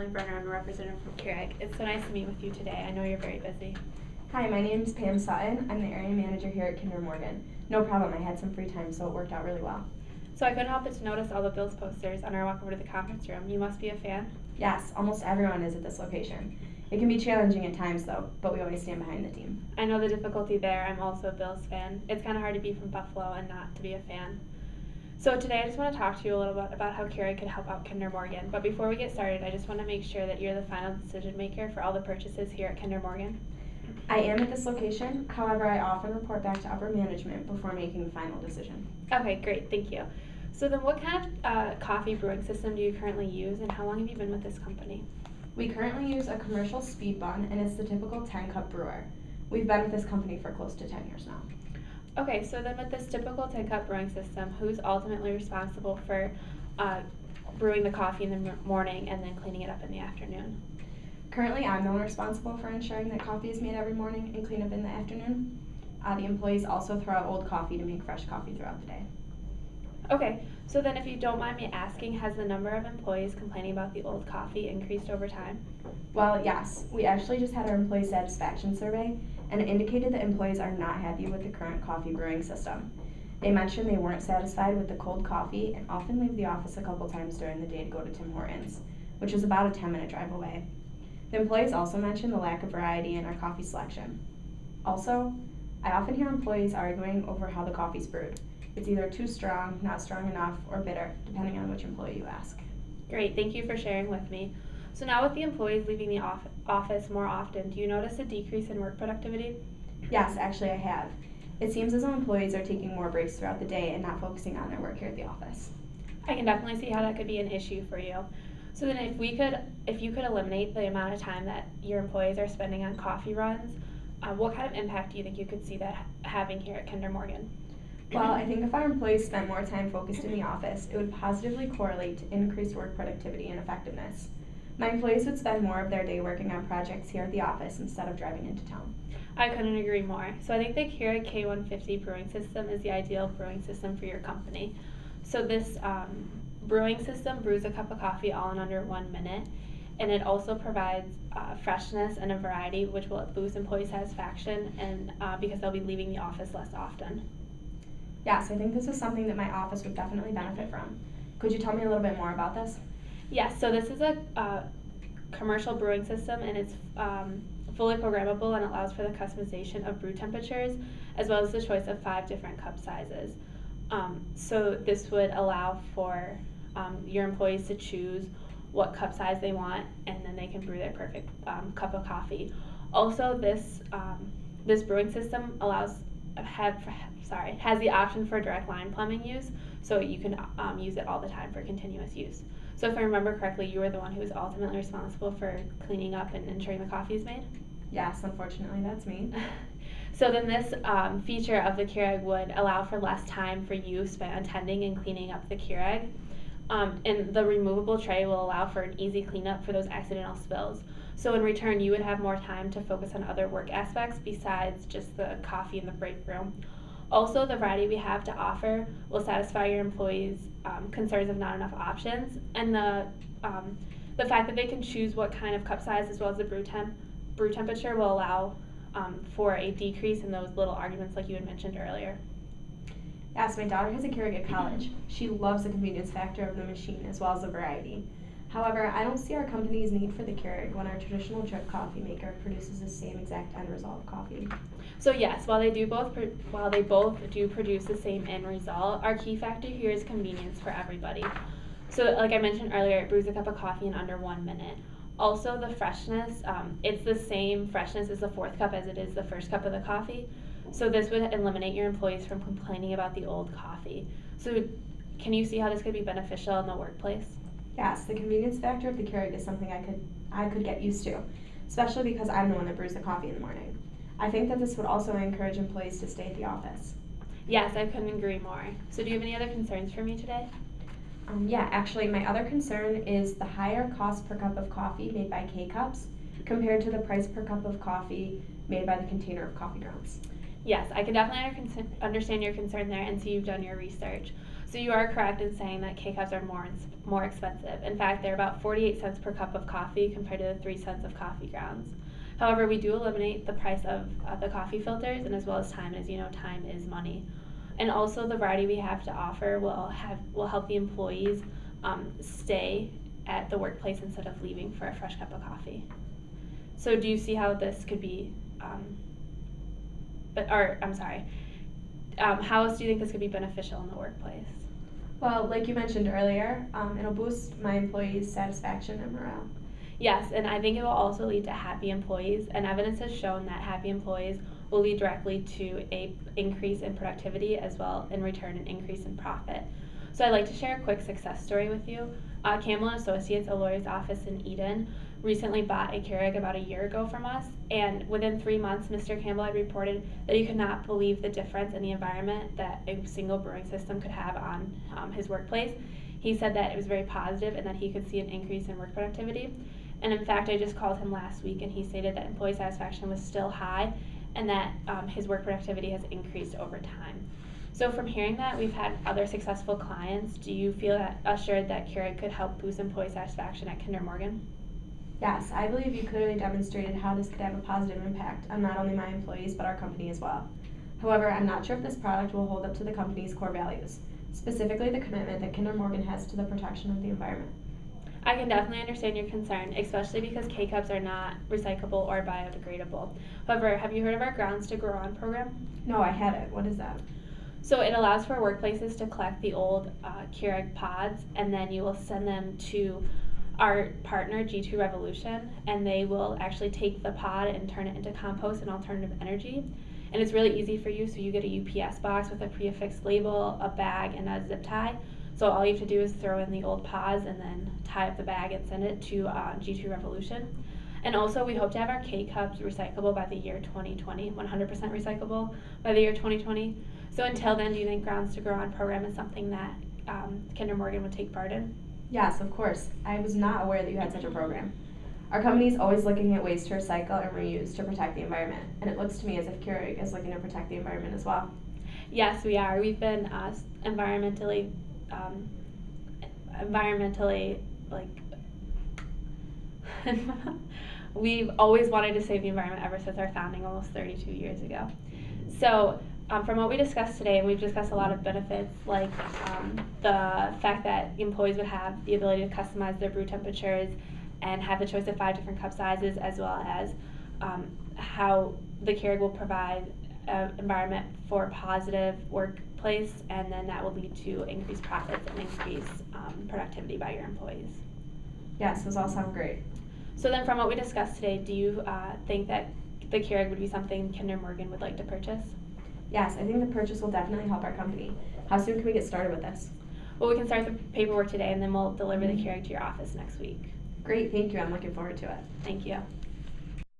Emily Brenner. I'm a representative from Keurig. It's so nice to meet with you today. I know you're very busy. Hi, my name is Pam Sutton. I'm the area manager here at Kinder Morgan. No problem, I had some free time, so it worked out really well. So I couldn't help but to notice all the Bills posters on our walk over to the conference room. You must be a fan? Yes, almost everyone is at this location. It can be challenging at times though, but we always stand behind the team. I know the difficulty there. I'm also a Bills fan. It's kind of hard to be from Buffalo and not to be a fan. So today I just want to talk to you a little bit about how Keurig could help out Kinder Morgan. But before we get started, I just want to make sure that you're the final decision maker for all the purchases here at Kinder Morgan. I am at this location, however I often report back to upper management before making the final decision. Okay, great, thank you. So then what kind of coffee brewing system do you currently use, and how long have you been with this company? We currently use a commercial speed bun, and it's the typical 10-cup brewer. We've been with this company for close to 10 years now. Okay, so then with this typical 10-cup brewing system, who's ultimately responsible for brewing the coffee in the morning and then cleaning it up in the afternoon? Currently, I'm the one responsible for ensuring that coffee is made every morning and clean up in the afternoon. The employees also throw out old coffee to make fresh coffee throughout the day. Okay, so then if you don't mind me asking, has the number of employees complaining about the old coffee increased over time? Well, yes. We actually just had our employee satisfaction survey, and it indicated that employees are not happy with the current coffee brewing system. They mentioned they weren't satisfied with the cold coffee and often leave the office a couple times during the day to go to Tim Hortons, which is about a 10-minute drive away. The employees also mentioned the lack of variety in our coffee selection. Also, I often hear employees arguing over how the coffee's brewed. It's either too strong, not strong enough, or bitter, depending on which employee you ask. Great, thank you for sharing with me. So now with the employees leaving the office more often, do you notice a decrease in work productivity? Yes, actually I have. It seems as though employees are taking more breaks throughout the day and not focusing on their work here at the office. I can definitely see how that could be an issue for you. So then if you could eliminate the amount of time that your employees are spending on coffee runs, what kind of impact do you think you could see that having here at Kinder Morgan? Well, I think if our employees spent more time focused in the office, it would positively correlate to increased work productivity and effectiveness. My employees would spend more of their day working on projects here at the office instead of driving into town. I couldn't agree more. So I think the Keurig K150 brewing system is the ideal brewing system for your company. So this brewing system brews a cup of coffee all in under 1 minute, and it also provides freshness and a variety, which will boost employee satisfaction and because they'll be leaving the office less often. Yes, I think this is something that my office would definitely benefit from. Could you tell me a little bit more about this? Yes, so this is a commercial brewing system, and it's fully programmable and allows for the customization of brew temperatures as well as the choice of 5 different cup sizes. So this would allow for your employees to choose what cup size they want, and then they can brew their perfect cup of coffee. Also, this brewing system has the option for direct line plumbing use, so you can use it all the time for continuous use. So if I remember correctly, you were the one who was ultimately responsible for cleaning up and ensuring the coffee is made? Yes, unfortunately that's me. So then this feature of the Keurig would allow for less time for you spent attending and cleaning up the Keurig. And the removable tray will allow for an easy cleanup for those accidental spills. So in return, you would have more time to focus on other work aspects besides just the coffee in the break room. Also, the variety we have to offer will satisfy your employees' concerns of not enough options, and the fact that they can choose what kind of cup size as well as the brew temperature will allow for a decrease in those little arguments like you had mentioned earlier. Yes, my daughter has a Keurig at college. She loves the convenience factor of the machine as well as the variety. However, I don't see our company's need for the Keurig when our traditional drip coffee maker produces the same exact end result of coffee. So yes, while they both do produce the same end result, our key factor here is convenience for everybody. So like I mentioned earlier, it brews a cup of coffee in under 1 minute. Also, the freshness, it's the same freshness as the 4th cup as it is the 1st cup of the coffee. So this would eliminate your employees from complaining about the old coffee. So can you see how this could be beneficial in the workplace? Yes, the convenience factor of the Keurig is something I could get used to, especially because I'm the one that brews the coffee in the morning. I think that this would also encourage employees to stay at the office. Yes, I couldn't agree more. So do you have any other concerns for me today? Yeah, actually, my other concern is the higher cost per cup of coffee made by K-Cups compared to the price per cup of coffee made by the container of coffee grounds. Yes, I can definitely understand your concern there and see you've done your research. So you are correct in saying that K-Cups are more expensive. In fact, they're about 48 cents per cup of coffee compared to the 3 cents of coffee grounds. However, we do eliminate the price of the coffee filters, and as well as time. As you know, time is money. And also the variety we have to offer will help the employees stay at the workplace instead of leaving for a fresh cup of coffee. So do you see how this could be, how else do you think this could be beneficial in the workplace? Well, like you mentioned earlier, it'll boost my employees' satisfaction and morale. Yes, and I think it will also lead to happy employees, and evidence has shown that happy employees will lead directly to a increase in productivity as well in return an increase in profit. So I'd like to share a quick success story with you. Campbell & Associates, a lawyer's office in Eden, recently bought a Keurig about a year ago from us, and within 3 months, Mr. Campbell had reported that he could not believe the difference in the environment that a single brewing system could have on his workplace. He said that it was very positive and that he could see an increase in work productivity. And in fact, I just called him last week and he stated that employee satisfaction was still high and that his work productivity has increased over time. So from hearing that, we've had other successful clients. Do you feel assured that Keurig could help boost employee satisfaction at Kinder Morgan? Yes, I believe you clearly demonstrated how this could have a positive impact on not only my employees but our company as well. However, I'm not sure if this product will hold up to the company's core values, specifically the commitment that Kinder Morgan has to the protection of the environment. I can definitely understand your concern, especially because K-Cups are not recyclable or biodegradable. However, have you heard of our Grounds to Grow On program? No, I haven't. What is that? So it allows for workplaces to collect the old Keurig pods, and then you will send them to our partner, G2 Revolution, and they will actually take the pod and turn it into compost and alternative energy. And it's really easy for you, so you get a UPS box with a pre-affixed label, a bag, and a zip tie. So all you have to do is throw in the old pods and then tie up the bag and send it to G2 Revolution. And also we hope to have our K-Cups recyclable by the year 2020, 100% recyclable by the year 2020. So until then, do you think Grounds to Grow On program is something that Kinder Morgan would take part in? Yes, of course. I was not aware that you had such a program. Our company is always looking at ways to recycle and reuse to protect the environment, and it looks to me as if Keurig is looking to protect the environment as well. Yes, we are. We've been environmentally we've always wanted to save the environment ever since our founding almost 32 years ago. So from what we discussed today, we've discussed a lot of benefits like the fact that employees would have the ability to customize their brew temperatures and have the choice of 5 different cup sizes, as well as how the Keurig will provide an environment for a positive workplace, and then that will lead to increased profits and increased productivity by your employees. Yes, those all sound great. So then from what we discussed today, do you think that the Keurig would be something Kinder Morgan would like to purchase? Yes, I think the purchase will definitely help our company. How soon can we get started with this? Well, we can start the paperwork today, and then we'll deliver the Keurig to your office next week. Great, thank you. I'm looking forward to it. Thank you.